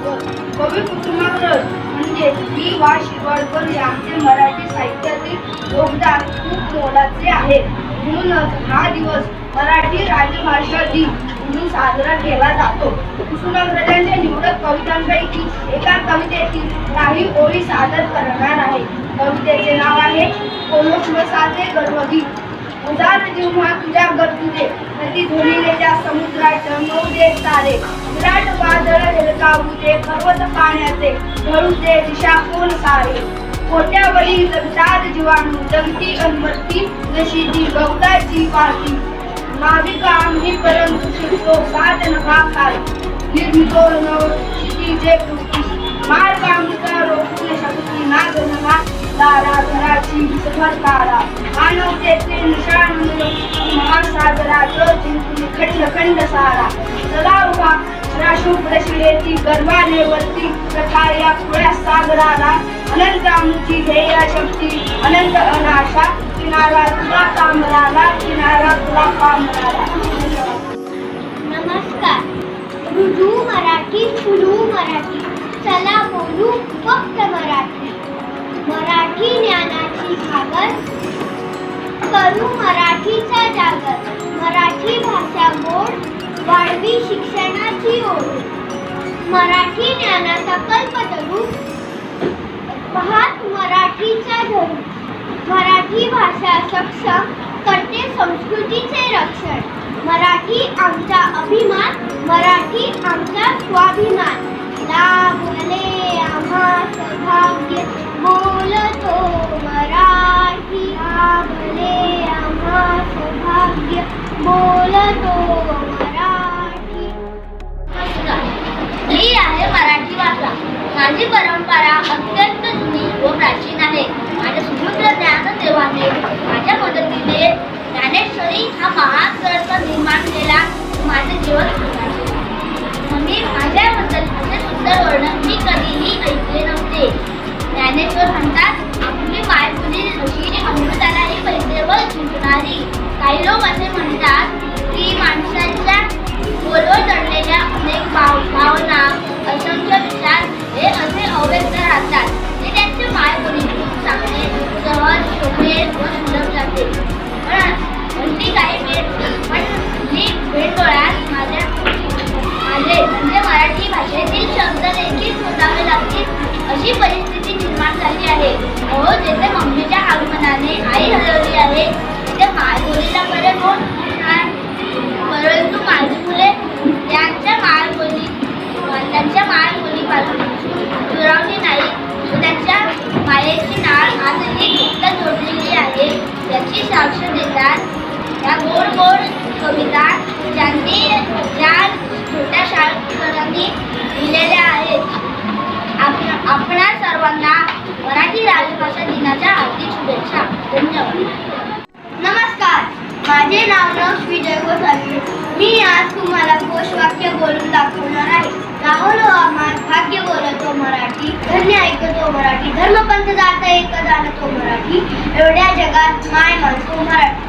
सागर कवी कुसुमाग्रज म्हणजे ही वा शिरवाडकर यांचे मराठी साहित्यातील योगदान खूप मोलाचे आहे. म्हणूनच हा दिवस मराठी राजभाषा दिन म्हणून साजरा केला जातो. कुसुमाग्रजांच्या निवडक कवितांपैकी एका कवितेतील काही ओळी सादर करणार आहे. कवितेचे नाव आहे कोलोक्मसाचे गर्वगीत. उदार जेव्हा तुझ्या गरजुदे नदी धोनीले त्या समुद्रात नऊ दे तारे विराट वादळ हेलकावू दे पर्वत पाण्याचे ढळू दे दिशा कोण सारे कोट्यावरी जगतात जीवाणू जगती अन्मती जशी ती गवताची पाती नाविका आम्ही परंतु शिरतो सात नभा खाल निर्मितो नव क्षितिजे कृती मार्ग आमचा रोखू न शकती नाग नभा तारा घराची विसभर तारा मानवतेचे निशाण महासागराचं जिंकून खंड खंड सारा चला उभा राशू प्रशिलेची गर्भाने वरती प्रकार या खुळ्या सागराला अनंत आमची ध्येय शक्ती अनंत अनाशा किनारा तुला कामराला किनारा तुला कामराला. नमस्कार. रुजू मराठी फुलू मराठी चला बोलू फक्त मराठी. मराठी ज्ञानाची घागर करू मराठीचा जागर. मराठी भाषा गोड वाढवी शिक्षणाची ओढ. मराठी ज्ञानाचा कल्पतरू पाहत मराठीचा धरू. मराठी भाषा सक्षम करते संस्कृतीचे रक्षण. मराठी आमचा अभिमान मराठी आमचा स्वाभिमान. लाभले आम्हा सौभाग्य बोलतो मराठी. लाभले आम्हा सौभाग्य बोलतो मराठी. ही आहे मराठी भाषा. माझी परंपरा अत्यंत जुनी व प्राचीन आहे. माझ्या समृद्ध ज्ञान देवाने माझ्या मदतीने ज्ञानेश्वरी हा महान ग्रंथ निर्माण केला. माझे जीवन मी माझ्याबद्दल असे सुंदर वर्णन मी कधीही ऐकले नव्हते. ज्ञानेश्वर म्हणतात आपली मायबोली जशी अमृतालाही पैसेवर जिंकणारी. काही लोक असे म्हणतात की माणसाच्या बोलवर चढलेल्या अनेक भावना असंख्य विचार हे असे अव्यक्त राहतात. ते त्यांच्या मायबोलीतून चांगले सहज शोभे व सुलभ जाते. पण काही भेटोळ्यात माझे म्हणजे मराठी भाषेतील शब्द देखील शोधावे लागतील अशी परिस्थिती निर्माण झाली आहे. हो, जेथे मम्मीच्या आगमनाने आई हरवली आहे तिथे मायबोलीला बरे कोण नाही. परंतु माझी मुले त्यांच्या मायबोलीपासून दुरावली नाही व त्यांच्या मायेची नाळ आजही घट्ट जोडलेली आहे याची साक्ष देतात या गोड गोड कविता ज्यांनी ज्या छोट्या शाळकरांनी लिहिलेल्या आहेत. आपणा सर्वांना मराठी राजभाषा दिनाच्या हार्दिक शुभेच्छा. धन्यवाद. नमस्कार. माझे नाव नवश्री जयगोसावी. मी आज तुम्हाला घोषवाक्य बोलून दाखवणार आहे. राहुल आम्हास भाग्य बोलतो मराठी धन्य ऐकतो मराठी धर्मपंथ जात एक जाणतो मराठी एवढ्या जगात माय मानतो मराठी.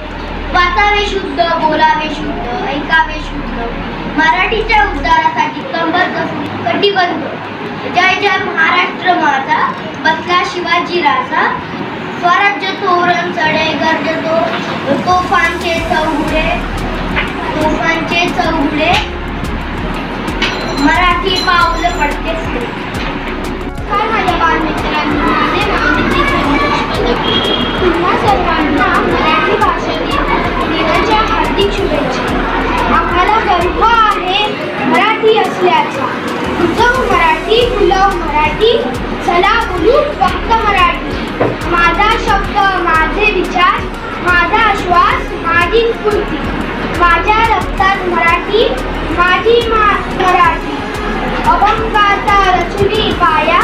वाचावे शुद्ध बोलावे शुद्ध ऐकावे शुद्ध मराठीच्या उद्धारासाठी कंबर कसून कटिबद्ध. जय जय महाराष्ट्र माझा बसला शिवाजी राजा. स्वराज्य तोरण चढे गरजतो तोफांचे चौघडे मराठी पाऊल पडते. काय माझ्या बालमित्रांनी, माझे नाव तुम्हा सर्वांना मराठी भाषा दिनाच्या हार्दिक शुभेच्छा. आम्हाला गर्व आहे मराठी असल्याचा. तुझं मराठी फुलव मराठी चला बोलू फक्त मराठी. माझा शब्द माझे विचार माझा श्वास माझी स्फूर्ती. माझ्या रक्तात मराठी माझी मराठी. अभंगाचा रचली पाया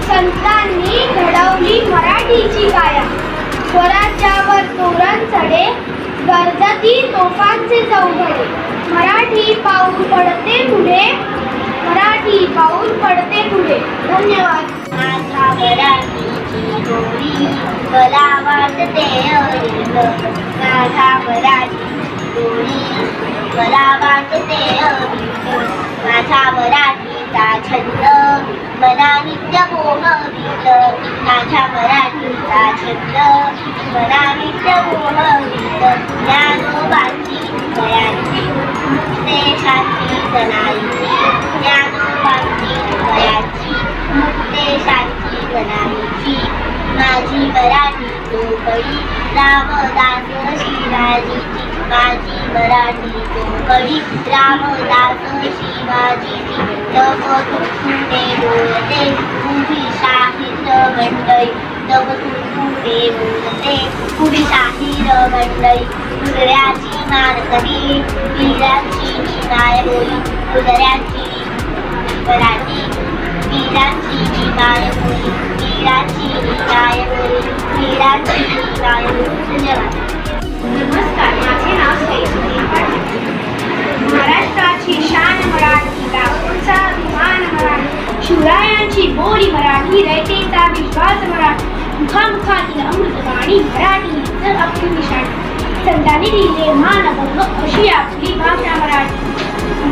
संतांनी घडवली मराठीची काया. स्वराज्यावर तोरण चढे गरजती तोफांचे चौघडे मराठी पाऊल पडते पुढे मराठी पाऊल पडते पुढे. धन्यवाद. माझा मराठीची गोडी मला वाटते अहिल. माझा मराठीची गोडी मला वाटते अहिल. माझा मराठीचा छंद छंद स्वरानित्य मोहगीत ज्ञानोबाची दयांची मुक्तेशांची जनाईची ज्ञानोबाची दयाची मुक्तेशांची जनाईची माझी मराठी चोकडी रामदास शिवाजीची माझी मराठी चोकडी रामदास शिवाजीची तब तुझे बोलते उभी शाहीर मंडळी तब तुझे बोलते उभी शाहीर मंडळी उदऱ्याची मानकरी वीरांची माय बोली उदऱ्याची मराठी वीरांची माय बोली वीरांची माय बोली वीरांची माय बोली. धन्यवाद. नमस्कार, माझे नाव सैफुद्दीन पाटील. महाराष्ट्राची शान मराठी, लाखोंचा अभिमान मराठी, शिवरायांची बोली मराठी, रयतेचा विश्वास मराठी, मुखामुखातील अमृतवाणी मराठी, तर आपली निशाणी. संतांनी दिले मानभंग अशी आपली भाषा मराठी.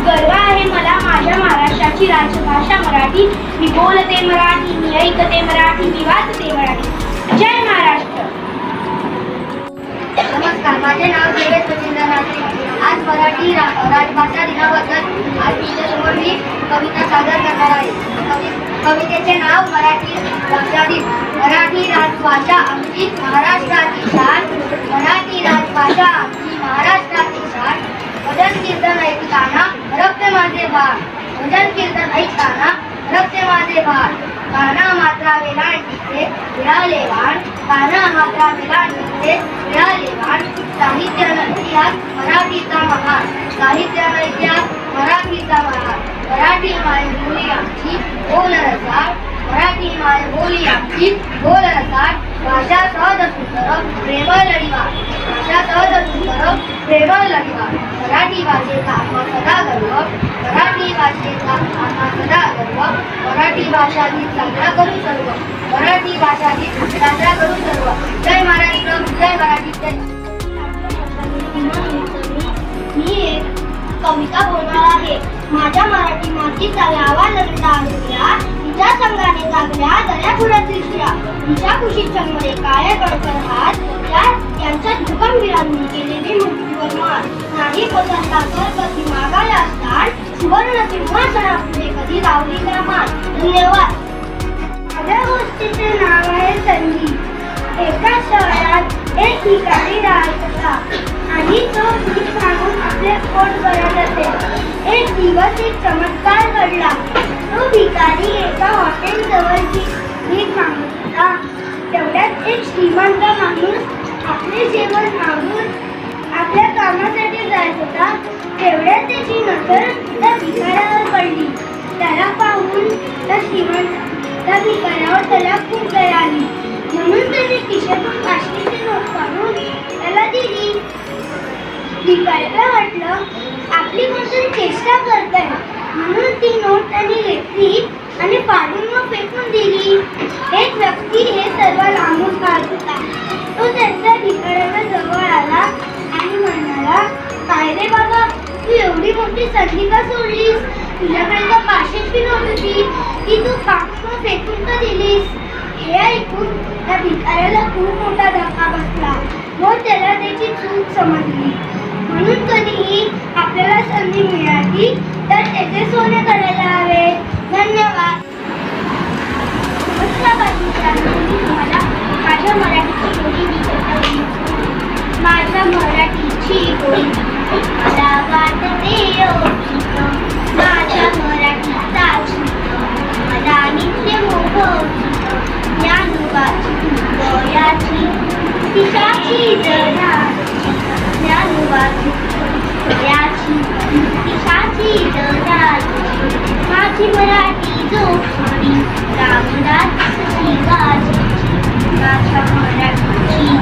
गर्व आहे मला माझ्या महाराष्ट्राची राजभाषा मराठी. मी बोलते मराठी, मी ऐकते मराठी, मी वाचते मराठी. जय महाराष्ट्र. नमस्कार, माझे नाव देवेश सचिंद्र नात्रे. आज मराठी राजभाषा दिनाबद्दल आज तुमच्यासमोर मी कविता सादर करणार आहे. कवितेचे नाव मराठी भाषा दिन. मराठी राजभाषा आमची महाराष्ट्राची शान, मराठी राजभाषा आमची महाराष्ट्राची शान. भजन कीर्तन ऐकताना हरपते माझे भान, भजन कीर्तन ऐकताना हरपते माझे भान. काना मात्रा वेलांटीचे मिळाले वाण, काना मात्रा वेलांटीचे मिळाले वाण. साहित्यानं इतिहास मराठीचा महान, साहित्यानं इतिहास मराठीचा महान. मराठी माय बोली आमची बोल रसाळ, मराठी माय बोली आमची बोल रसाळ. भाषा सहज सुंदर प्रेमळ लढिवा, भाषा सहज सुंदर प्रेमळ लढिवा. मराठी भाषेचा आम्हा सदा गर्व, मराठी भाषेचा आम्हा सदा गर्व. मराठी भाषा दिन साजरा करू सर्व, मराठी भाषा दिन साजरा करू सर्व. जय महाराष्ट्र, जय मराठी, जय. मी एक कविता बोलणार आहे. माझ्या मराठी मातीचा लावा लग्ना आणूया, तिच्या संघाने जागल्या दर्यापुरातील शिळा. तिच्या कुशीत चंगले काळे कडकर हात, यांच्या दुकानवीरांनी केलेली मृत्यूवर मात. नाही पसंता कर कधी मागायला असतात, सुवर्ण सिंहासनापुढे कधी लावली त्या मान. धन्यवाद. माझ्या गोष्टीचे नाव आहे संधी. एका शहरात एक ठिकाणी राहत होता आणि तो भीक मागून आपले पोट भरत असे. एक दिवस एक चमत्कार घडला. तो भिकारी एका हॉटेल जवळची भीक मागत होता. तेवढ्यात एक श्रीमंत माणूस आपले जेवण मागून आपल्या कामासाठी जात होता. तेवढ्यात त्याची नजर त्या भिकाऱ्यावर पडली. त्याला पाहून त्या भिकाऱ्यावर त्याला खूप दया आली. म्हणून त्याने खिशातून 500ची नोट काढून त्याला दिली. भिकाऱ्याला वाटलं आपली कोणतरी चेष्टा करताय, म्हणून ती नोट त्याने घेतली आणि फाडून मग फेकून दिली. एक व्यक्ती हे सर्व लांबून पाहत होता. तो त्यांच्या भिकाऱ्याला जवळ आला आणि म्हणाला, काय रे बाबा, तू एवढी मोठी संधी का सोडलीस? तुझ्याकडे तर 500ची नोट होती, ती तू फाडून फेकून का दिलीस? हे ऐकून त्या भिकाऱ्याला खूप मोठा धक्का बसला व त्याला त्याची चूक समजली. म्हणून कधीही आपल्याला संधी मिळाली तर त्याचे सोने करायला हवे. धन्यवाद. तुम्हाला माझ्या मराठीची बोली दिली. माझ्या मराठीची बोली मला वाटते माझ्या मराठीचा मला नित्य मोह ज्ञानोबाची डोळ्याची दिशाची जरा ज्ञानोबाची डोळ्याची दिशाची जरा माझी मराठी जोडी रामदास शिवाजी माझ्या मराठीची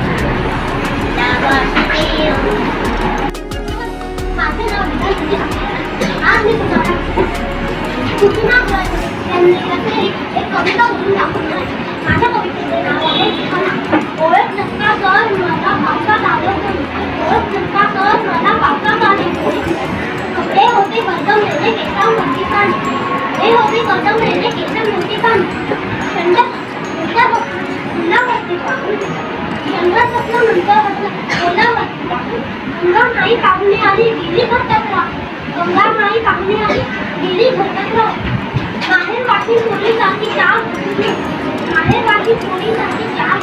नावाचे. माझे नाव आज मी तुम्हाला एक कविता बोलून दाखवणार. माझ्या कवितेचे नाव आहे ओळख नसता कर मला पावसात आलो. ओळख नसता कर मला पावसात आले. कपडे होते बदमलेले केसांवरती पाणी, कपडे होते बदमलेले केसांवरती पाणी. थंड फुलावरती पाहून अंगात गंगा नाही पाहुणे आली गेली घरटातला गंगा नाही पाहुणे आली गेली घरटातला माहेर वाटी पोळीसाठी चार माहेर वाटी पोळीसाठी चार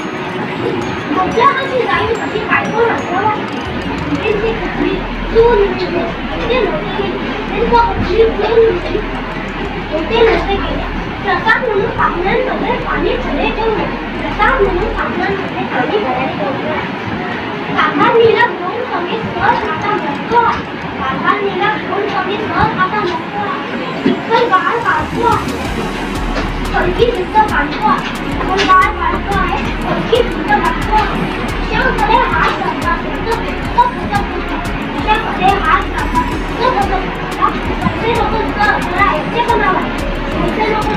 मोठ्या हाती जाईल कशी बायको नसल्यावर मुलींची कुठली चूल मिळते ते नव्हते त्यांचा कुठली चूल मिळते होते नसते गेले प्रसाद म्हणून पाहुण्यांमध्ये पाणी ठेवले ठेवले प्रसाद म्हणून पाहुण्यांमध्ये पाणी भरायला ठेवले काकांनीला घेऊन कमी सहज आता मोठो काकांनीला घेऊन कमी सहज आता मोठो इतकं बाळ काढतो कणकी सुद्धा काढतो पण बाळ काढतो आहे कणकी सुद्धा काढतो त्यामध्ये हात घालतात त्यामध्ये हात घालतात कसे लोक त्याला एकटे बनावं कसे लोक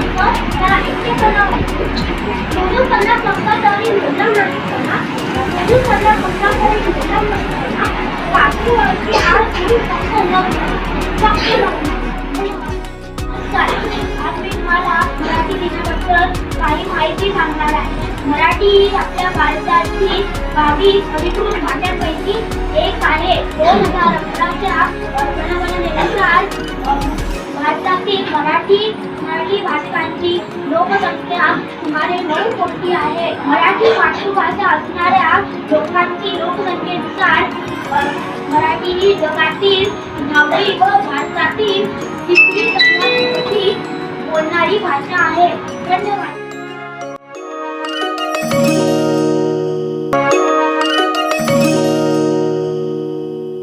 त्याला एकटे बनावं म्हणून त्यांना कसं तरी मिळलं नाही म्हणून त्यांना कसं तरी मिळलं नसताना काठीवरची आज मी फक्त आज मी तुम्हाला मराठी दिनाबद्दल काही माहिती सांगणार आहे मराठी ही आपल्या भारताची 22 अधिकृत भाषांपैकी एक आहे 2018च्या बनवण्यानुसार भारतातील मराठी भाषकांची लोकसंख्या सुमारे 9 कोटी आहे मराठी मातृभाषा असणाऱ्या लोकांची लोकसंख्येनुसार मराठी ही जगातील 9वी व भारतातील 3री सर्वात मोठी बोलणारी भाषा आहे